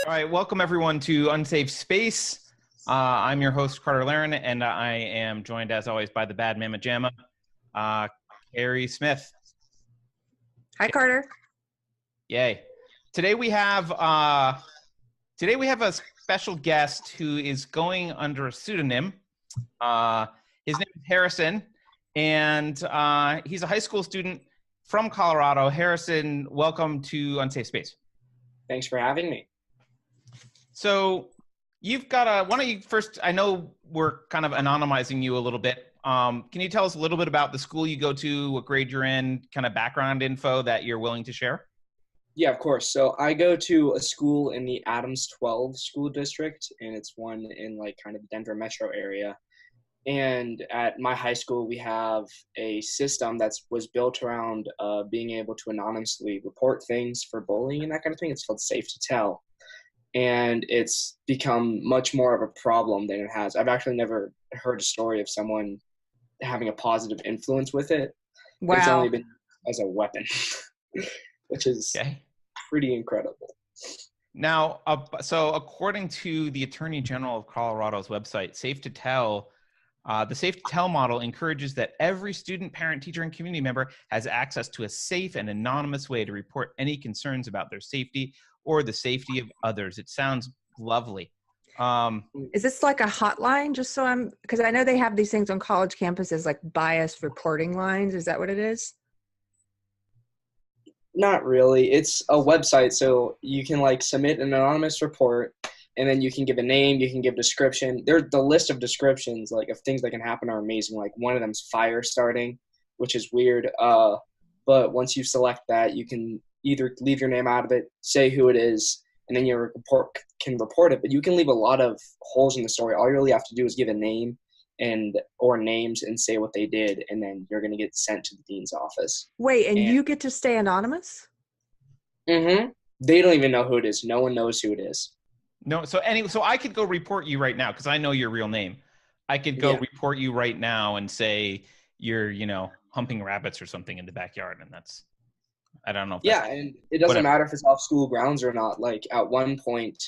All right, welcome everyone to Unsafe Space. I'm your host, Carter Laren, and I am joined, as always, by the bad mama jamma, Carrie Smith. Hi, Carter. Yay. Today we have a special guest who is going under a pseudonym. His name is Harrison, and he's a high school student from Colorado. Harrison, welcome to Unsafe Space. Thanks for having me. So you've got why don't you first, I know we're kind of anonymizing you a little bit. Can you tell us a little bit about the school you go to, what grade you're in, kind of background info that you're willing to share? Yeah, of course. So I go to a school in the Adams 12 school district, and it's one in like kind of the Denver metro area. And at my high school, we have a system that was built around being able to anonymously report things for bullying and that kind of thing. It's called Safe2Tell. And it's become much more of a problem than it has. I've actually never heard a story of someone having a positive influence with it. Wow. It's only been as a weapon, which is pretty incredible. Now, so according to the Attorney General of Colorado's website, Safe2Tell, the Safe2Tell model encourages that every student, parent, teacher, and community member has access to a safe and anonymous way to report any concerns about their safety or the safety of others. It sounds lovely. Is this like a hotline? Because I know they have these things on college campuses, like bias reporting lines. Is that what it is? Not really. It's a website, so you can like submit an anonymous report, and then you can give a name, you can give description. The list of descriptions, like of things that can happen, are amazing. Like one of them's fire starting, which is weird. But once you select that, you can either leave your name out of it, say who it is, and then your report can report it. But you can leave a lot of holes in the story. All you really have to do is give a name or names and say what they did, and then you're going to get sent to the dean's office. Wait, and you get to stay anonymous? Mm-hmm. They don't even know who it is. No one knows who it is. No, so I could go report you right now because I know your real name. I could go report you right now and say you're, humping rabbits or something in the backyard, and I don't know. And it doesn't matter if it's off school grounds or not. Like at one point,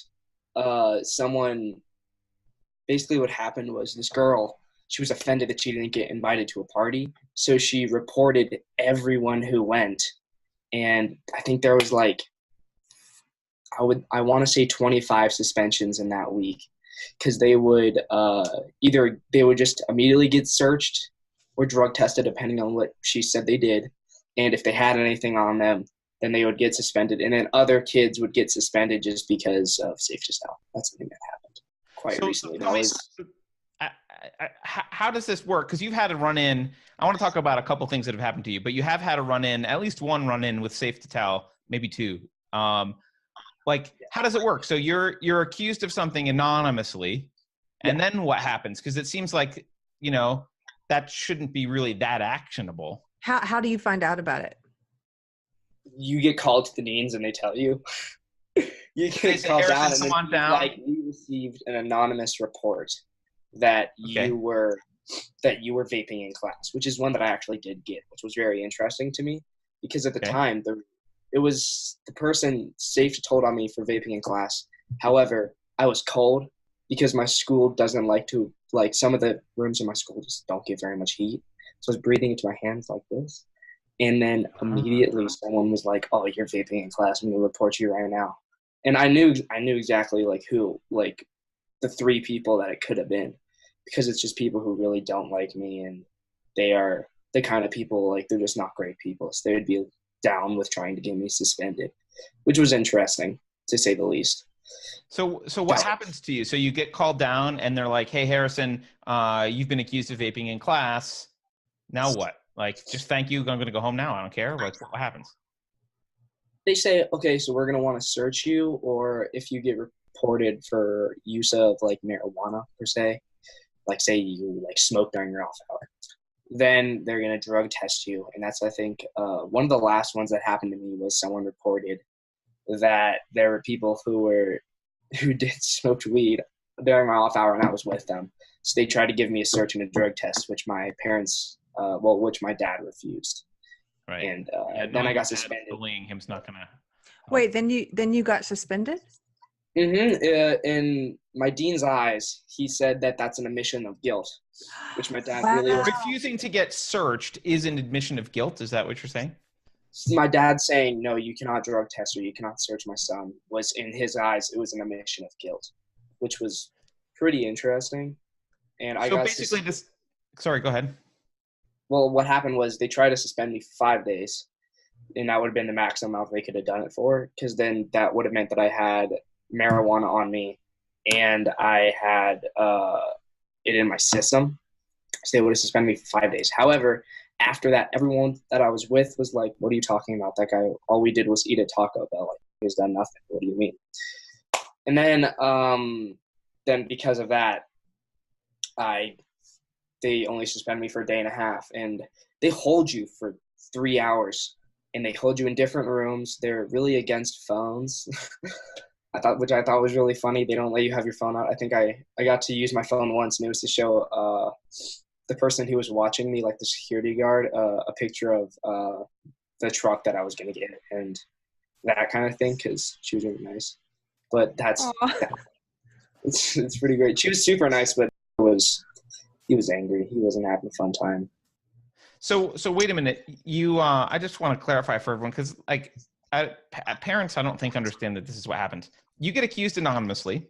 basically what happened was this girl, she was offended that she didn't get invited to a party. So she reported everyone who went. And I think there was like, I want to say 25 suspensions in that week, because they would either they would just immediately get searched or drug tested, depending on what she said they did. And if they had anything on them, then they would get suspended. And then other kids would get suspended just because of Safe2Tell. That's something that happened quite recently. How does this work? Because you've had a run-in. I want to talk about a couple things that have happened to you, but you have had a run-in, at least one run-in with Safe2Tell, maybe two. How does it work? So you're accused of something anonymously, and then what happens? Because it seems like, that shouldn't be really that actionable. How do you find out about it? You get called to the deans and they tell you. You get called down and you received an anonymous report that you were vaping in class, which is one that I actually did get, which was very interesting to me, because at the time it was the person Safe told on me for vaping in class. However, I was cold because my school doesn't some of the rooms in my school just don't get very much heat. So I was breathing into my hands like this. And then immediately someone was like, "Oh, you're vaping in class. I'm going to report you right now." And I knew exactly who, the three people that it could have been, because it's just people who really don't like me, and they are the kind of people, they're just not great people. So they would be down with trying to get me suspended, which was interesting to say the least. So what happens to you? So you get called down and they're like, "Hey, Harrison, you've been accused of vaping in class. Now what? Just thank you. I'm going to go home now. I don't care." What happens? They say, "Okay, so we're going to want to search you, or if you get reported for use of marijuana per se, say you smoke during your off hour, then they're going to drug test you." And that's, I think, one of the last ones that happened to me was someone reported that there were people who did smoked weed during my off hour, and I was with them. So they tried to give me a search and a drug test, which my parents, which my dad refused. Right. And then I got suspended. Bullying him's not gonna. Wait, then you got suspended? In my dean's eyes, he said that that's an admission of guilt, which my dad really was. Refusing to get searched is an admission of guilt. Is that what you're saying? My dad saying, no, you cannot drug test or you cannot search my son, was in his eyes, it was an admission of guilt, which was pretty interesting. And I got basically this. Sorry, go ahead. Well, what happened was they tried to suspend me for 5 days, and that would have been the maximum amount they could have done it for, because then that would have meant that I had marijuana on me and I had it in my system. So they would have suspended me for 5 days. However, after that, everyone that I was with was like, what are you talking about? That guy, all we did was eat a Taco Bell. Like, he's done nothing. What do you mean? And then because of that, they only suspend me for a day and a half, and they hold you for 3 hours, and they hold you in different rooms. They're really against phones. Which I thought was really funny. They don't let you have your phone out. I think I got to use my phone once, and it was to show the person who was watching me, like the security guard, a picture of the truck that I was going to get and that kind of thing, because she was really nice. But it's pretty great. She was super nice, but he was angry. He wasn't having a fun time. So wait a minute. You, I just want to clarify for everyone, because like parents, I don't think understand that this is what happened. You get accused anonymously,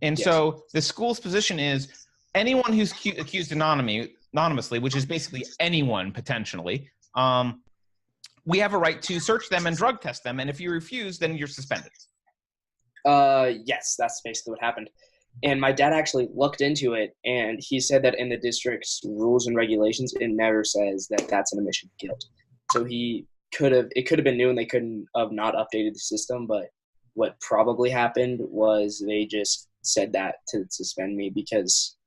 and yes. So the school's position is anyone who's accused anonymously, which is basically anyone potentially. We have a right to search them and drug test them, and if you refuse, then you're suspended. Yes, that's basically what happened. And my dad actually looked into it, and he said that in the district's rules and regulations, it never says that that's an admission of guilt. So it could have been new, and they couldn't have not updated the system. But what probably happened was they just said that to suspend me, because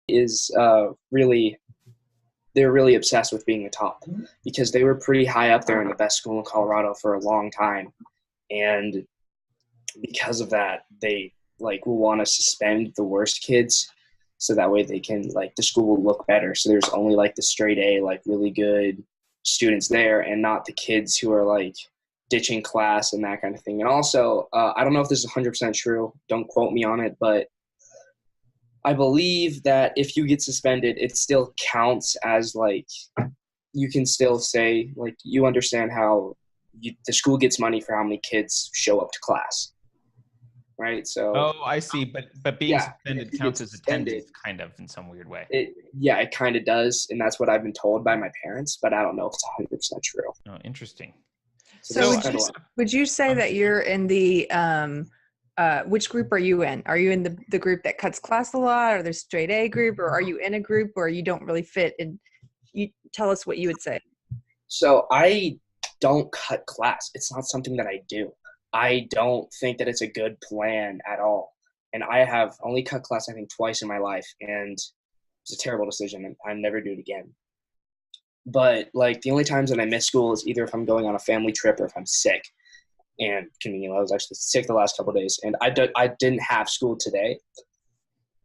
they're really obsessed with being the top, because they were pretty high up there in the best school in Colorado for a long time. And because of that, they will want to suspend the worst kids, so that way they can, the school will look better. So there's only the straight A, really good students there, and not the kids who are ditching class and that kind of thing. And also, I don't know if this is 100% true. Don't quote me on it, but I believe that if you get suspended, it still counts as you can still say you understand how the school gets money for how many kids show up to class. Right. So. I see. But being suspended counts as attendance, kind of, in some weird way. It kind of does, and that's what I've been told by my parents. But I don't know if it's 100% true. Oh, interesting. So would you say that you're in the which group are you in? Are you in the group that cuts class a lot, or the straight A group, or are you in a group where you don't really fit? And you tell us what you would say. So I don't cut class. It's not something that I do. I don't think that it's a good plan at all. And I have only cut class, I think, twice in my life, and it's a terrible decision, and I never do it again. But the only times that I miss school is either if I'm going on a family trip or if I'm sick. And conveniently, I was actually sick the last couple of days, and I didn't have school today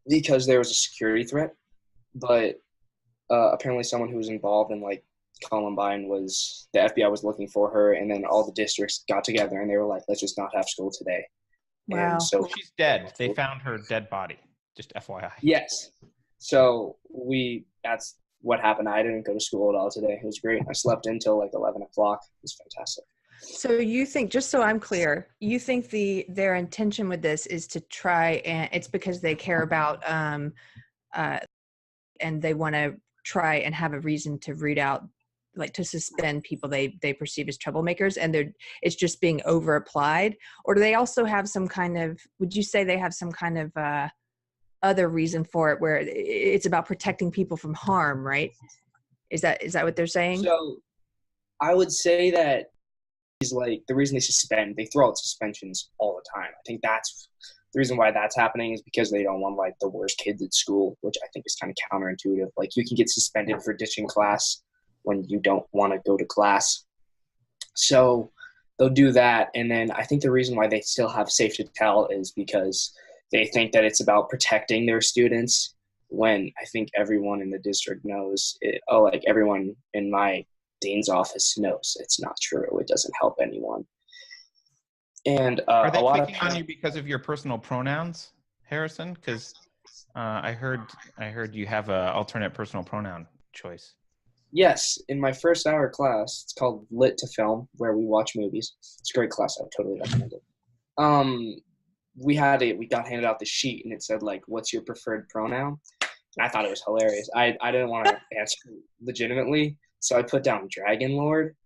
because there was a security threat. But apparently, someone who was involved in Columbine the FBI was looking for her, and then all the districts got together and they were like, let's just not have school today. Wow. And so she's dead. They found her dead body. Just FYI. Yes. So that's what happened. I didn't go to school at all today. It was great. I slept until 11 o'clock. It was fantastic. So you think, just so I'm clear, you think their intention with this is to try, and it's because they care about and they want to try and have a reason to root out, to suspend people they perceive as troublemakers, and it's just being over applied? Or do they also have some kind of, would you say they have some kind of other reason for it, where it's about protecting people from harm, right? Is that what they're saying? So I would say that is the reason they throw out suspensions all the time. I think that's the reason why that's happening, is because they don't want the worst kids at school, which I think is kind of counterintuitive. You can get suspended for ditching class when you don't want to go to class. So they'll do that. And then I think the reason why they still have Safe2Tell is because they think that it's about protecting their students, when I think everyone in the district knows it. Everyone in my dean's office knows it's not true. It doesn't help anyone. And are they a lot picking on you because of your personal pronouns, Harrison? Because I heard you have an alternate personal pronoun choice. Yes, in my first hour class, it's called Lit to Film, where we watch movies. It's a great class. I would totally recommend it. We got handed out the sheet, and it said, like, what's your preferred pronoun? And I thought it was hilarious. I didn't want to answer legitimately, so I put down Dragon Lord.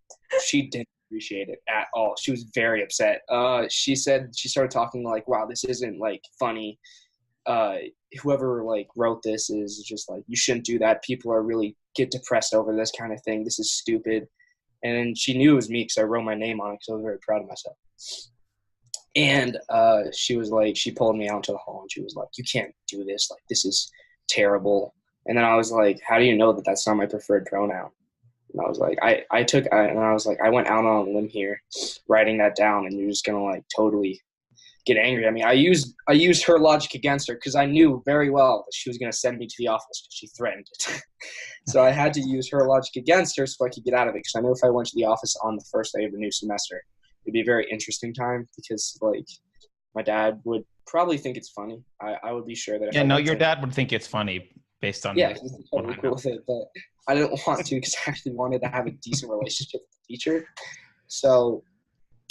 She didn't appreciate it at all. She was very upset. She said, she started talking like, wow, this isn't, like, funny. Whoever, like, wrote this is just like, you shouldn't do that. People are really get depressed over this kind of thing. This is stupid. And she knew it was me because I wrote my name on it, because I was very proud of myself. And she was like, she pulled me out into the hall, and she was like, you can't do this. Like, this is terrible. And then I was like, how do you know that that's not my preferred pronoun? And I was like, I went out on a limb here writing that down, and you're just going to, like, totally get angry at me. I used her logic against her, because I knew very well that she was going to send me to the office, because she threatened it. So I had to use her logic against her so I could get out of it, because I knew if I went to the office on the first day of the new semester, it'd be a very interesting time, because, like, my dad would probably think it's funny. I would be sure that. Your dad would think it's funny based on. Yeah, he's totally cool with it, but I didn't want to, because I actually wanted to have a decent relationship with the teacher. So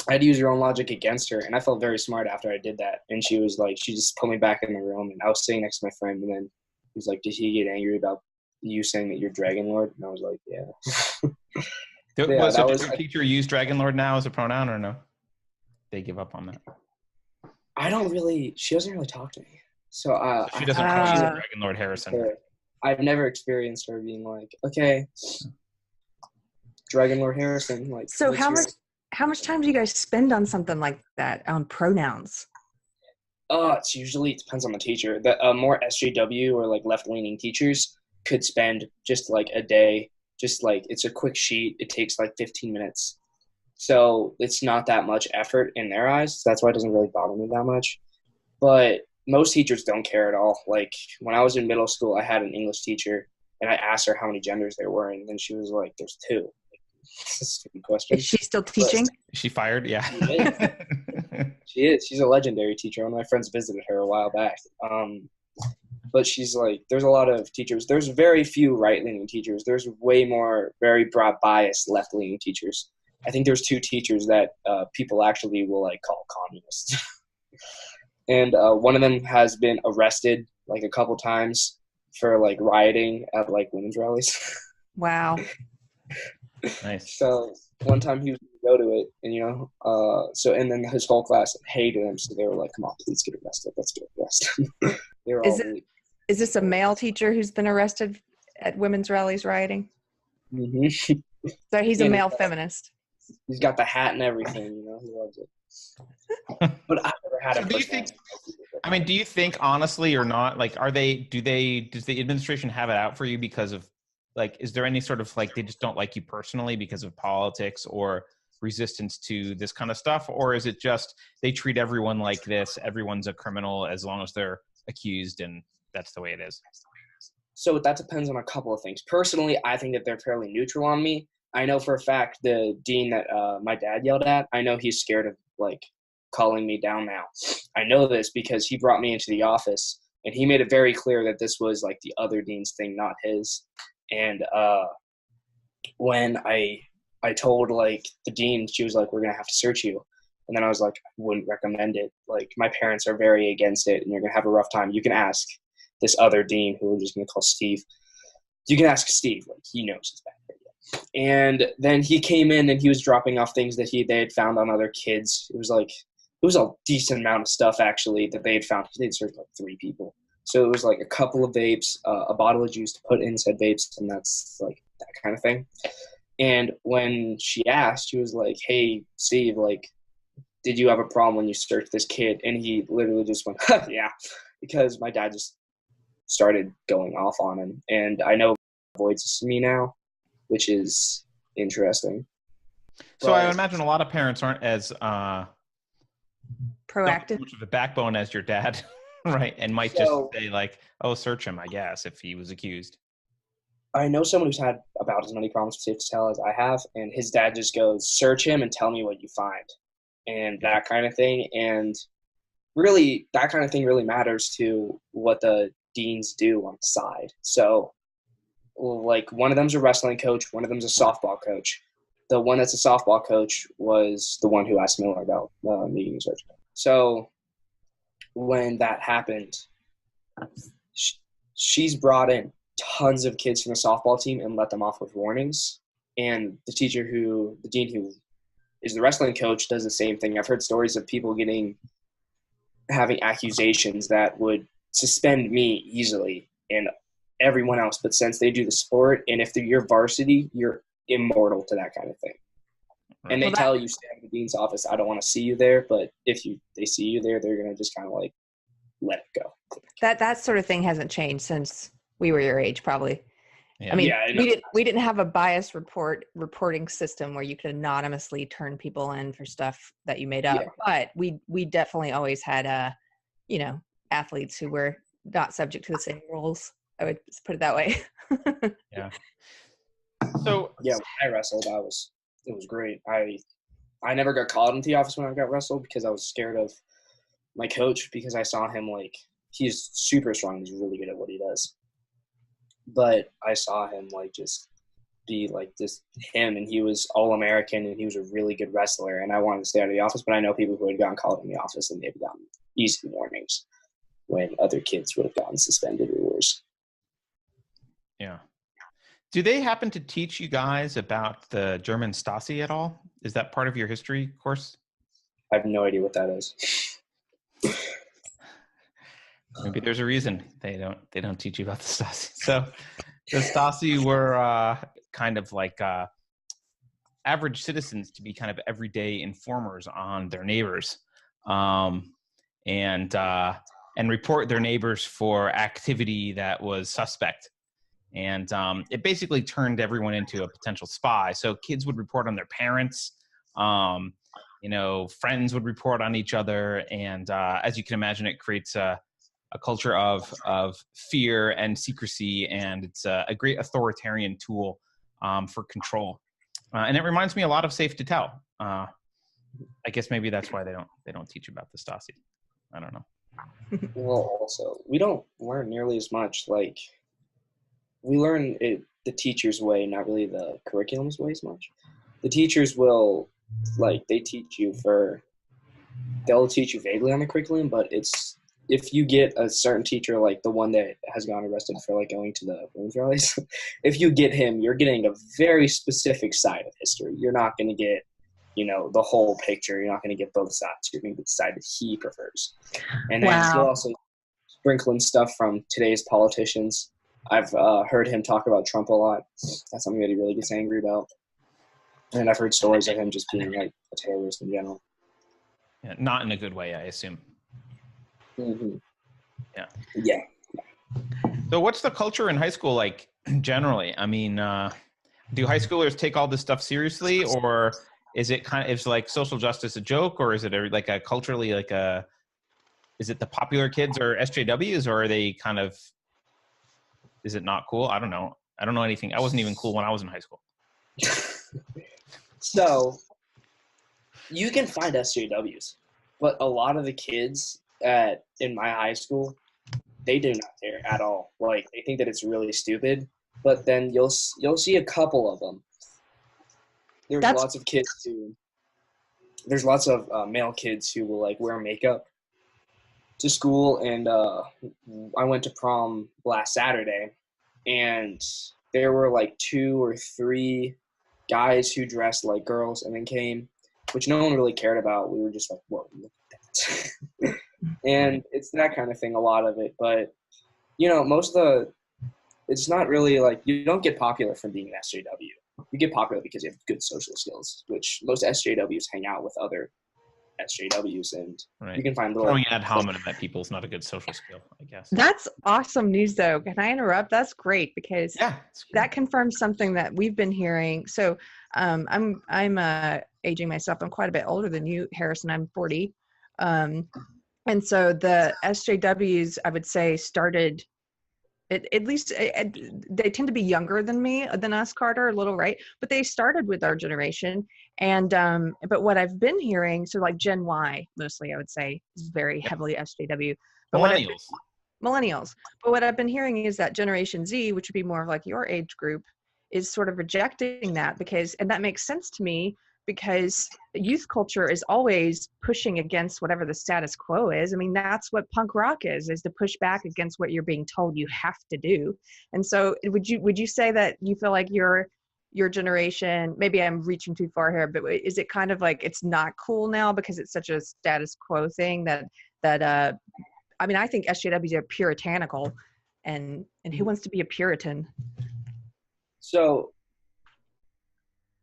I had to use her own logic against her, and I felt very smart after I did that. And she was like, she just pulled me back in the room, and I was sitting next to my friend, and then he was like, did he get angry about you saying that you're Dragon Lord? And I was like, yeah. Does your teacher use Dragon Lord now as a pronoun, or no? They give up on that. She doesn't really talk to me. So she doesn't call you Dragon Lord Harrison. I've never experienced her being like, okay, Dragon Lord Harrison. Like, so how much time do you guys spend on something like that, on pronouns? It depends on the teacher. The more SJW or, like, left-leaning teachers could spend just, like, a day. Just, like, it's a quick sheet. It takes, like, 15 minutes. So it's not that much effort in their eyes. So that's why it doesn't really bother me that much. But most teachers don't care at all. Like, when I was in middle school, I had an English teacher, and I asked her how many genders there were, and then she was like, there's 2. That's a stupid question. Is she still teaching? Is she fired? Yeah. She is. She's a legendary teacher. One of my friends visited her a while back. But she's like, there's a lot of teachers. There's very few right-leaning teachers. There's way more very broad bias left-leaning teachers. I think there's 2 teachers that people actually will, like, call communists. And one of them has been arrested, like, a couple times for, like, rioting at, like, women's rallies. Wow. Nice. So one time he was going to go to it, and and then his whole class hated him, so they were like, come on, please get arrested. Let's get arrested. Is this a male teacher who's been arrested at women's rallies rioting? Mm-hmm. So he's a male feminist. He's got the hat and everything, he loves it. But I've never had do you think honestly or not, like, does the administration have it out for you because of, like, is there any sort of, like, they just don't like you personally because of politics or resistance to this kind of stuff? Or is it just they treat everyone like this, everyone's a criminal as long as they're accused, and that's the way it is? So that depends on a couple of things. Personally, I think that they're fairly neutral on me. I know for a fact the dean that my dad yelled at, I know he's scared of, like, calling me down now. I know this because he brought me into the office, and he made it very clear that this was, like, the other dean's thing, not his. And when I told, like, the dean, she was like, we're going to have to search you. And then I was like, I wouldn't recommend it. Like, my parents are very against it, and you're going to have a rough time. You can ask this other dean, who we're just going to call Steve. You can ask Steve. Like, he knows his back. And then he came in, and he was dropping off things that they had found on other kids. It was a decent amount of stuff, actually, that they had found. They'd searched, like, 3 people. So it was, like, a couple of vapes, a bottle of juice to put in said vapes, and that's, like, that kind of thing. And when she asked, she was like, hey, Steve, like, did you have a problem when you searched this kid? And he literally just went, yeah, because my dad just started going off on him. And I know he avoids me now, which is interesting. So I imagine a lot of parents aren't as proactive, much of a backbone as your dad, right? And might just say, like, oh, search him, I guess, if he was accused. I know someone who's had about as many problems with Safe2Expel as I have, and his dad just goes, search him and tell me what you find. and that kind of thing. And really, that kind of thing really matters to what the deans do on the side. So, like, one of them's a wrestling coach, one of them's a softball coach. The one that's a softball coach was the one who asked Miller about meeting his resume. So when that happened, she's brought in tons of kids from the softball team and let them off with warnings. And the dean who is the wrestling coach does the same thing. I've heard stories of people having accusations that would suspend me easily and everyone else. But since they do the sport, and if you're varsity, you're immortal to that kind of thing. Right. And they tell you, stay in the dean's office. I don't want to see you there. But if they see you there, they're going to just kind of like let it go. That sort of thing hasn't changed since we were your age, probably. Yeah. I mean, we didn't have a bias reporting system where you could anonymously turn people in for stuff that you made up. Yeah. But we definitely always had athletes who were not subject to the same rules. I would put it that way. Yeah. So yeah, when I wrestled, it was great. I never got called into the office when I got wrestled because I was scared of my coach, because I saw him, like, he's super strong. He's really good at what he does. But I saw him, like, just be like this him, and he was all-American, and he was a really good wrestler, and I wanted to stay out of the office. But I know people who had gotten called in the office, and they've gotten easy warnings when other kids would have gotten suspended or worse. Yeah. Do they happen to teach you guys about the German Stasi at all? Is that part of your history course? I have no idea what that is. Maybe there's a reason they don't teach you about the Stasi. So the Stasi were kind of like average citizens to be kind of everyday informers on their neighbors, and report their neighbors for activity that was suspect. And it basically turned everyone into a potential spy. So kids would report on their parents, friends would report on each other. And as you can imagine, it creates a culture of fear and secrecy. And it's a great authoritarian tool for control. And it reminds me a lot of Safe2Tell. I guess maybe that's why they don't teach about the Stasi. I don't know. Well, also, we don't learn nearly as much. Like, we learn it the teacher's way, not really the curriculum's way as much. The teachers will, like, they'll teach you vaguely on the curriculum, but if you get a certain teacher, like the one that has gone arrested for, like, going to the women's rallies, if you get him, you're getting a very specific side of history. You're not going to get, the whole picture. You're not going to get both sides. You're going to get the side that he prefers. And then he'll also sprinkle in stuff from today's politicians. I've heard him talk about Trump a lot. That's something that he really gets angry about. And I've heard stories of him just being, like, a terrorist in general. Yeah, not in a good way, I assume. Mm-hmm. Yeah. Yeah. So what's the culture in high school like generally? I mean, do high schoolers take all this stuff seriously, or is it is like social justice a joke, or is it like a culturally is it the popular kids or SJWs, or are they kind of, is it not cool? I don't know. I don't know anything. I wasn't even cool when I was in high school. So you can find SJWs, but a lot of the kids in my high school, they do not care at all. Like, they think that it's really stupid, but then you'll see a couple of them. There's lots of male kids who will, like, wear makeup to school. And I went to prom last Saturday, and there were like 2 or 3 guys who dressed like girls and then came, which no one really cared about. We were just like, whoa, look at that. And it's that kind of thing, a lot of it. But, it's not really like, you don't get popular from being an SJW. You get popular because you have good social skills, which most SJWs hang out with other SJWs, and you can find little... Throwing ad hominem at people is not a good social skill, I guess. That's awesome news, though. Can I interrupt? That's great, because that confirms something that we've been hearing. So I'm aging myself. I'm quite a bit older than you, Harrison. I'm 40. And so the SJWs, I would say, started At least they tend to be younger than us, Carter, a little, right? But they started with our generation. And but what I've been hearing, so like Gen Y mostly, I would say, is very heavily SJW. But millennials. But what I've been hearing is that Generation Z, which would be more of like your age group, is sort of rejecting that because, and that makes sense to me, because youth culture is always pushing against whatever the status quo is. I mean, that's what punk rock is to push back against what you're being told you have to do. And so would you say that you feel like your generation, maybe I'm reaching too far here, but is it kind of like it's not cool now because it's such a status quo thing that I mean, I think SJWs are puritanical, and who wants to be a Puritan? So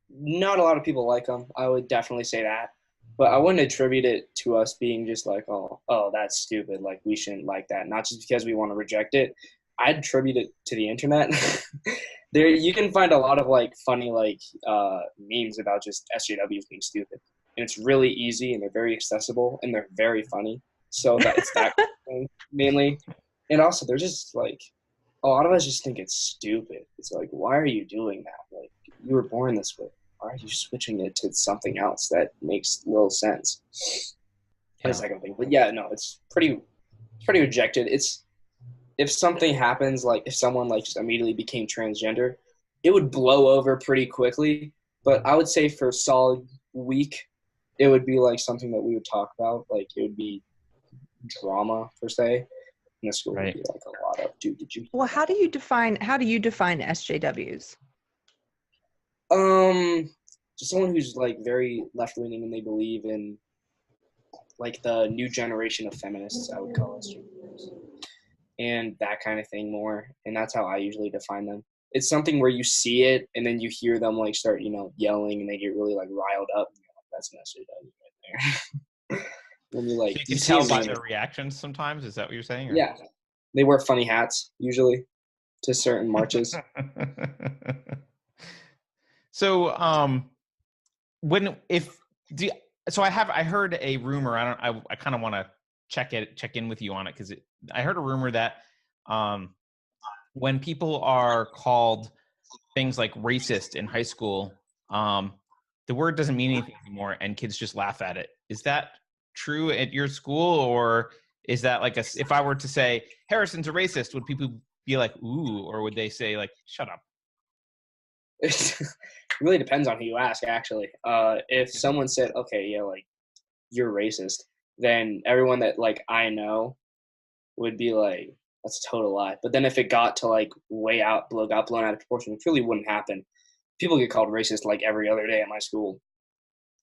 not a lot of people like them. I would definitely say that. But I wouldn't attribute it to us being just like, oh, that's stupid. Like, we shouldn't like that. Not just because we want to reject it. I'd attribute it to the internet. There, you can find a lot of, like, funny, like, memes about just SJWs being stupid. And it's really easy, and they're very accessible, and they're very funny. So it's that thing, mainly. And also, they're just, like, a lot of us just think it's stupid. It's like, why are you doing that? Like, you were born this way. Why are you switching it to something else that makes little sense? And the second thing, but yeah, no, it's pretty rejected. It's, if something happens, like if someone like just immediately became transgender, it would blow over pretty quickly. But I would say for a solid week, it would be like something that we would talk about. Like, it would be drama per se. In the school would be like a lot of, dude, did you? Well, how do you define SJWs? Just someone who's like very left leaning and they believe in like the new generation of feminists, I would call us, and that kind of thing more. And that's how I usually define them. It's something where you see it and then you hear them like start, yelling, and they get really like riled up. And you're like, that's an SJW right there. When you like, so you can tell by their reactions sometimes. Is that what you're saying? Or? Yeah, they wear funny hats usually to certain marches. So, I heard a rumor. I kind of want to check in with you on it, because I heard a rumor that when people are called things like racist in high school, the word doesn't mean anything anymore, and kids just laugh at it. Is that true at your school, or is that like if I were to say Harrison's a racist, would people be like, ooh, or would they say like, shut up? It really depends on who you ask, actually. If someone said, okay, yeah, like, you're racist, then everyone that like I know would be like, that's a total lie. But then if it got to like got blown out of proportion, it really wouldn't happen. People get called racist like every other day at my school.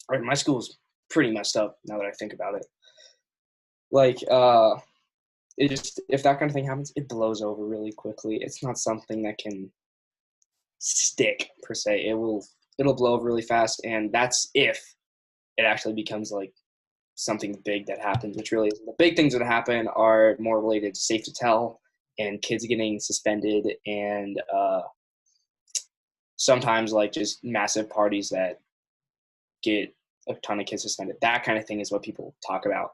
My school's pretty messed up now that I think about it. Like, it just, if that kind of thing happens, it blows over really quickly. It's not something that can stick per se. It'll blow over really fast, and that's if it actually becomes like something big that happens, which really isn't. The big things that happen are more related to Safe2Tell and kids getting suspended, and sometimes like just massive parties that get a ton of kids suspended. That kind of thing is what people talk about.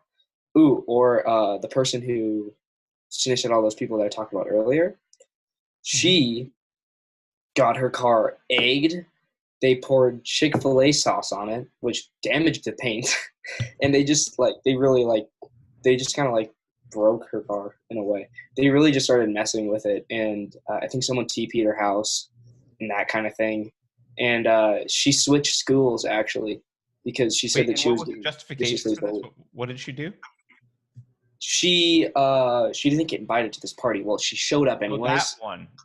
Ooh, or the person who snitched at all those people that I talked about earlier, she got her car egged. They poured Chick-fil-A sauce on it, which damaged the paint. And they just kind of like broke her car in a way. They really just started messing with it. And I think someone TP'd her house and that kind of thing. And she switched schools, actually, because she said that she was getting justification for this? What did she do? She didn't get invited to this party. Well, she showed up anyways.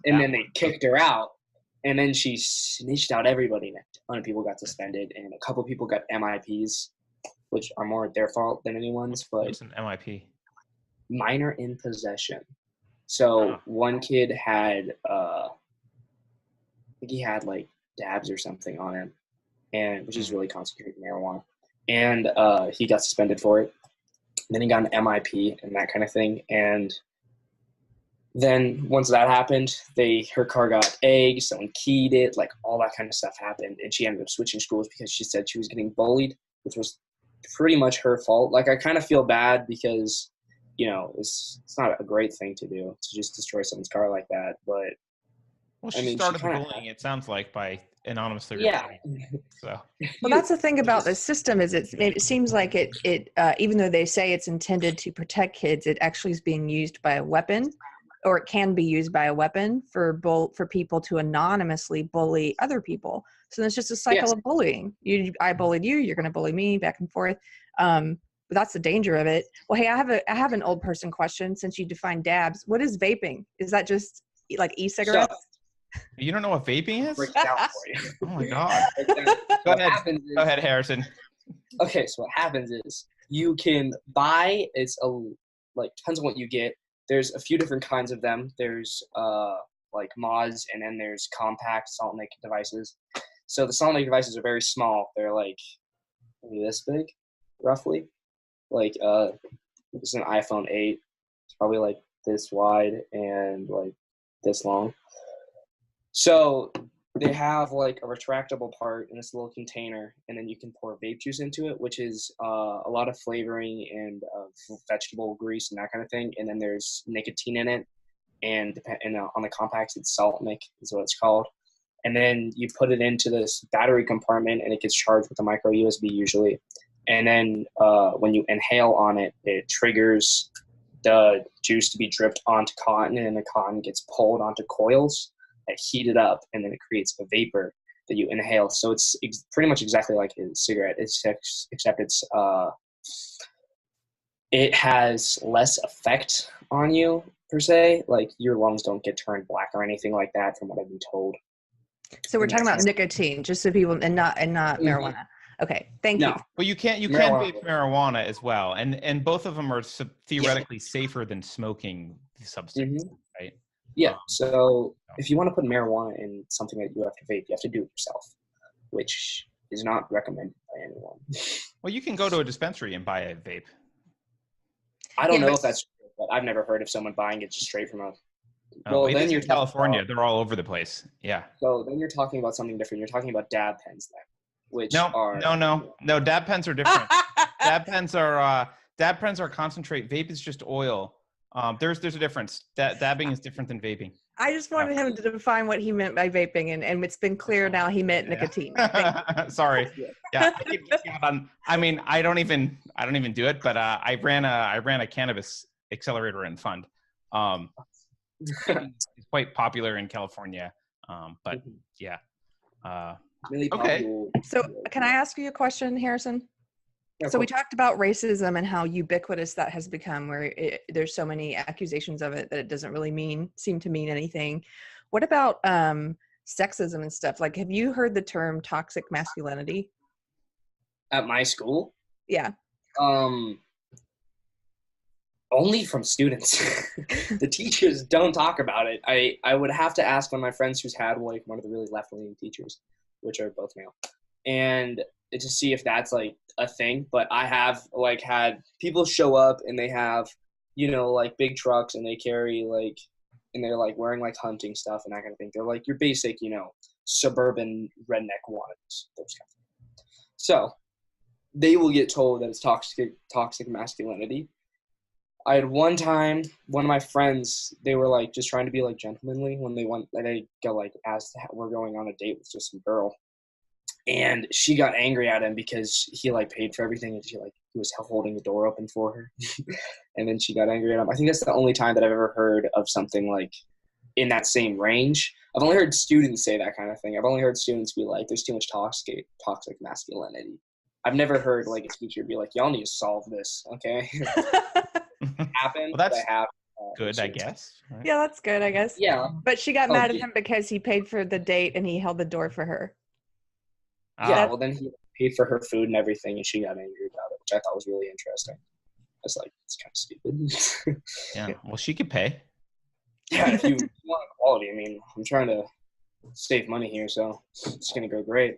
And then they kicked her out. And then she snitched out everybody. And a ton of people got suspended, and a couple people got MIPs, which are more their fault than anyone's. But what's an MIP? Minor in possession. So one kid had, I think he had like dabs or something on him, and which is really concentrated marijuana. And he got suspended for it. And then he got an MIP and that kind of thing. And then once that happened, her car got egged, someone keyed it, like all that kind of stuff happened. And she ended up switching schools because she said she was getting bullied, which was pretty much her fault. Like, I kind of feel bad because you know, it's not a great thing to do, to just destroy someone's car like that. But well, I she mean, started the bullying, it sounds like, by anonymously yeah. reporting. So Well, that's the thing about this system is it seems like it even though they say it's intended to protect kids, it actually is being used by a weapon, or it can be used by a weapon for people to anonymously bully other people. So it's just a cycle of bullying. I bullied you, you're going to bully me, back and forth. But that's the danger of it. Well, hey, I have an old person question. Since you define dabs, what is vaping? Is that just like e-cigarettes? You don't know what vaping is? Break it down for you. Oh my God. Go ahead, Harrison. Okay, so what happens is you can buy, depends on what you get. There's a few different kinds of them. There's like mods, and then there's compact salt-making devices. So the salt-making devices are very small. They're like maybe this big, roughly. Like this is an iPhone 8. It's probably like this wide and like this long. So they have like a retractable part in this little container, and then you can pour vape juice into it, which is a lot of flavoring and vegetable grease and that kind of thing. And then there's nicotine in it, and on the compacts, it's salt-mic is what it's called. And then you put it into this battery compartment, and it gets charged with a micro USB usually. And then when you inhale on it, it triggers the juice to be dripped onto cotton, and then the cotton gets pulled onto coils that heat it up, and then it creates a vapor that you inhale. So it's pretty much exactly like a cigarette, except it has less effect on you per se. Like your lungs don't get turned black or anything like that, from what I've been told. So we're talking about nicotine, just so people, and not marijuana. Okay, thank you. Well, you can vape marijuana as well, and both of them are theoretically safer than smoking the substance, right? Yeah. So if you want to put marijuana in something that you have to vape, you have to do it yourself, which is not recommended by anyone. Well, you can go to a dispensary and buy a vape. I don't know if that's true, but I've never heard of someone buying it just straight from a. Well, then you're California. They're all over the place. Yeah. So then you're talking about something different. You're talking about dab pens then, which no. Dab pens are different. Dab pens are concentrate. Vape is just oil. There's a difference. Dabbing is different than vaping. I just wanted him to define what he meant by vaping, and it's been clear now he meant nicotine. Sorry. Yeah. I mean, I don't even do it, but I ran a cannabis accelerator and fund. It's quite popular in California. But yeah. Really okay. So can I ask you a question, Harrison? Yeah, so we talked about racism and how ubiquitous that has become, where there's so many accusations of it that it doesn't really seem to mean anything. What about sexism and stuff? Like, have you heard the term toxic masculinity? At my school? Yeah. Only from students. The teachers don't talk about it. I would have to ask one of my friends who's had like one of the really left-leaning teachers, which are both male, and to see if that's like a thing. But I have like had people show up, and they have, you know, like big trucks, and they carry like, and they're like wearing like hunting stuff and that kind of thing. They're like your basic, you know, suburban redneck ones, those kind of things. So they will get told that it's toxic masculinity. I had one time, one of my friends, they were like just trying to be like gentlemanly when they got like asked, we're going on a date with just some girl. And she got angry at him because he like paid for everything, and he was holding the door open for her. And then she got angry at him. I think that's the only time that I've ever heard of something like in that same range. I've only heard students say that kind of thing. I've only heard students be like, there's too much toxic masculinity. I've never heard like a teacher be like, y'all need to solve this, okay? Happened. Well, that's good, I guess. Right? Yeah, that's good, I guess. Yeah. But she got mad at him because he paid for the date and he held the door for her. Yeah, well, then he paid for her food and everything, and she got angry about it, which I thought was really interesting. I was like, it's kind of stupid. Yeah, well, she could pay. Yeah, if you want equality, I mean, I'm trying to save money here, so it's going to go great.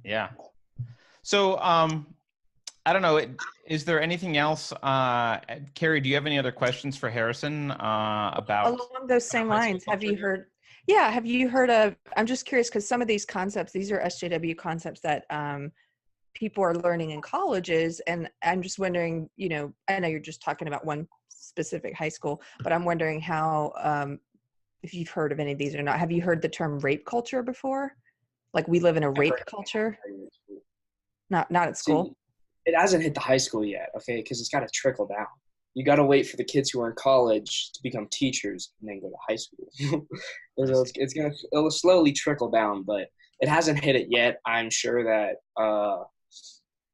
Yeah. So, I don't know. Is there anything else? Carrie, do you have any other questions for Harrison about? Along those same lines, have you heard? Yeah, have you heard of? I'm just curious because some of these concepts, these are SJW concepts that people are learning in colleges. And I'm just wondering, you know, I know you're just talking about one specific high school, but I'm wondering how, if you've heard of any of these or not. Have you heard the term rape culture before? Like, we live in a rape culture? Not at school. See, it hasn't hit the high school yet, okay? Because it's got to trickle down. You got to wait for the kids who are in college to become teachers and then go to high school. It'll slowly trickle down, but it hasn't hit it yet. I'm sure that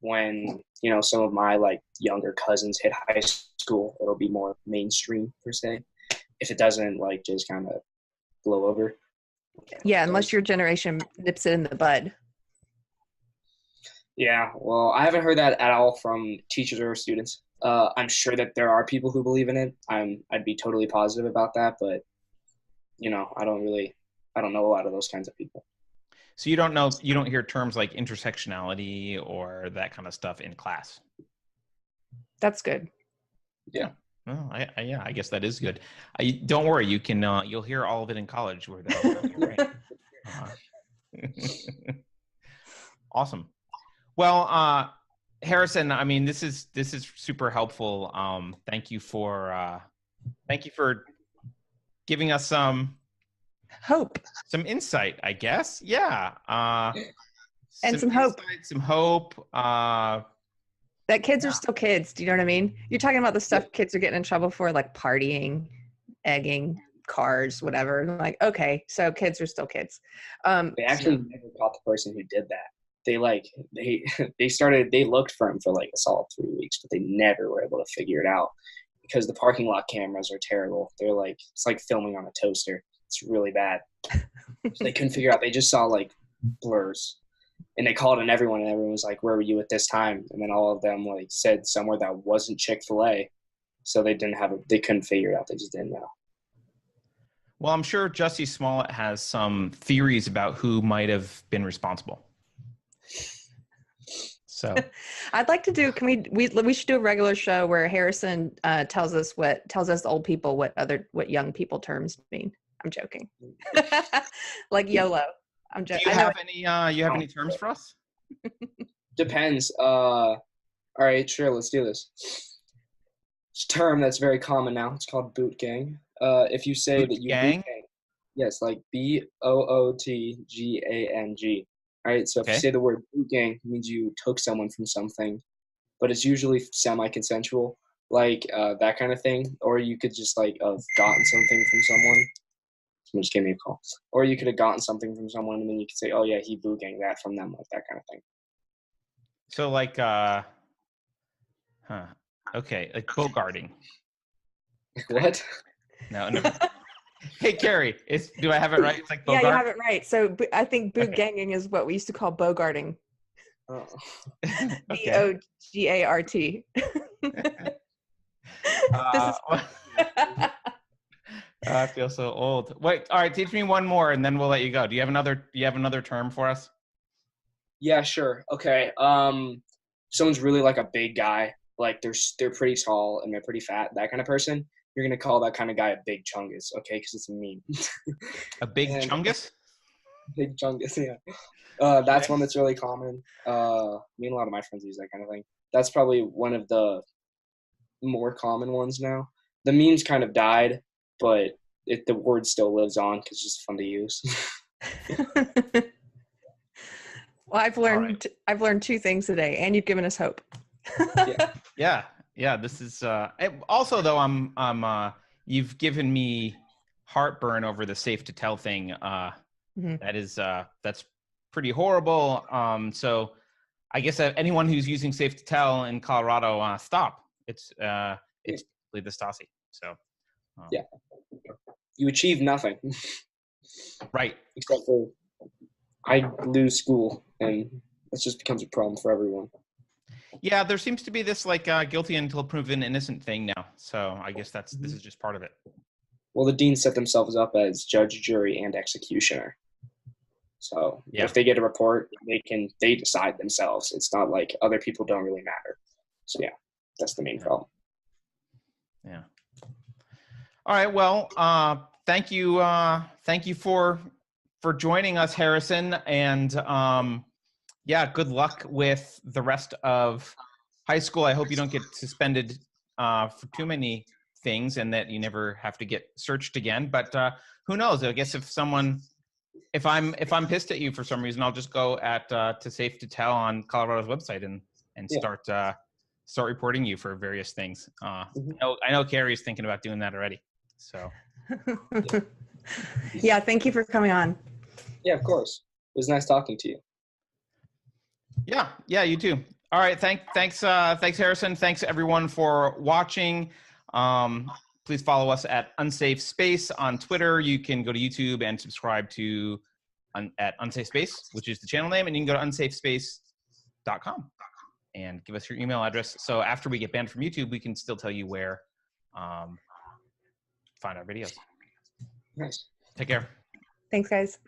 when, you know, some of my like younger cousins hit high school, it'll be more mainstream per se. If it doesn't, like, just kind of blow over. Yeah, unless your generation nips it in the bud. Yeah, well, I haven't heard that at all from teachers or students. I'm sure that there are people who believe in it. I'd be totally positive about that, but you know, I don't know a lot of those kinds of people. So you don't hear terms like intersectionality or that kind of stuff in class. That's good. Yeah. Well, I guess that is good. Don't worry, you can you'll hear all of it in college where Awesome. Well, Harrison, I mean, this is super helpful. Thank you for giving us some hope, some insight, I guess. Yeah. And some hope. Some hope. That kids are still kids. Do you know what I mean? You're talking about the stuff kids are getting in trouble for, like partying, egging, cars, whatever. I'm like, okay, so kids are still kids. They actually never caught the person who did that. They looked for him for like a solid 3 weeks, but they never were able to figure it out because the parking lot cameras are terrible. They're like, it's like filming on a toaster. It's really bad. So they couldn't figure out. They just saw like blurs. And they called in everyone, and everyone was like, where were you at this time? And then all of them like said somewhere that wasn't Chick-fil-A. So they couldn't figure it out. They just didn't know. Well, I'm sure Jussie Smollett has some theories about who might have been responsible. So I'd like to do, we should do a regular show where Harrison tells us old people what young people terms mean. I'm joking. Like YOLO. I'm joking. Do you have any terms for us? Depends. All right, sure, let's do this. It's a term that's very common now. It's called boot gang. If you say boot that you gang? boot gang, yes, like BOOTGANG. All right, so if you say the word boot gang, it means you took someone from something, but it's usually semi-consensual, like that kind of thing. Or you could just like have gotten something from someone. Someone just gave me a call. Or you could have gotten something from someone, and then you could say, oh yeah, he boot ganged that from them, like that kind of thing. So like, okay, like bogarting. What? No. Hey, Carrie, do I have it right? It's like bogart? Yeah, you have it right. So I think boot ganging is what we used to call bogarting. Oh. BOGART. I feel so old. Wait, all right, teach me one more and then we'll let you go. Do you have another term for us? Yeah, sure. Okay. Someone's really like a big guy, like they're pretty tall and they're pretty fat, that kind of person. You're gonna call that kind of guy a big chungus, okay? Because it's a meme. A big chungus? Big chungus, yeah. That's one that's really common. Me and a lot of my friends use that kind of thing. That's probably one of the more common ones now. The memes kind of died, but the word still lives on because it's just fun to use. Well, I've learned two things today, and you've given us hope. Yeah. This is also though. You've given me heartburn over the Safe to Tell thing. That's pretty horrible. So I guess anyone who's using Safe to Tell in Colorado, stop. It's the Stasi. So yeah, you achieve nothing. Right. Except for I lose school, and it just becomes a problem for everyone. Yeah, there seems to be this like guilty until proven innocent thing now. So I guess this is just part of it. Well, the deans set themselves up as judge, jury, and executioner. So if they get a report, they decide themselves. It's not like other people don't really matter. So yeah, that's the main problem. Yeah. All right. Well, thank you for joining us, Harrison. And Yeah, good luck with the rest of high school. I hope you don't get suspended for too many things and that you never have to get searched again. But who knows? I guess if I'm pissed at you for some reason, I'll just go to Safe2Tell on Colorado's website and start reporting you for various things. I know Carrie's thinking about doing that already. So yeah, thank you for coming on. Yeah, of course. It was nice talking to you. Yeah, you too. All right, thanks, Harrison. Thanks everyone for watching. Please follow us at Unsafe Space on Twitter. You can go to YouTube and subscribe to at Unsafe Space, which is the channel name, and you can go to unsafespace.com and give us your email address. So after we get banned from YouTube, we can still tell you where find our videos. Nice. Take care. Thanks, guys.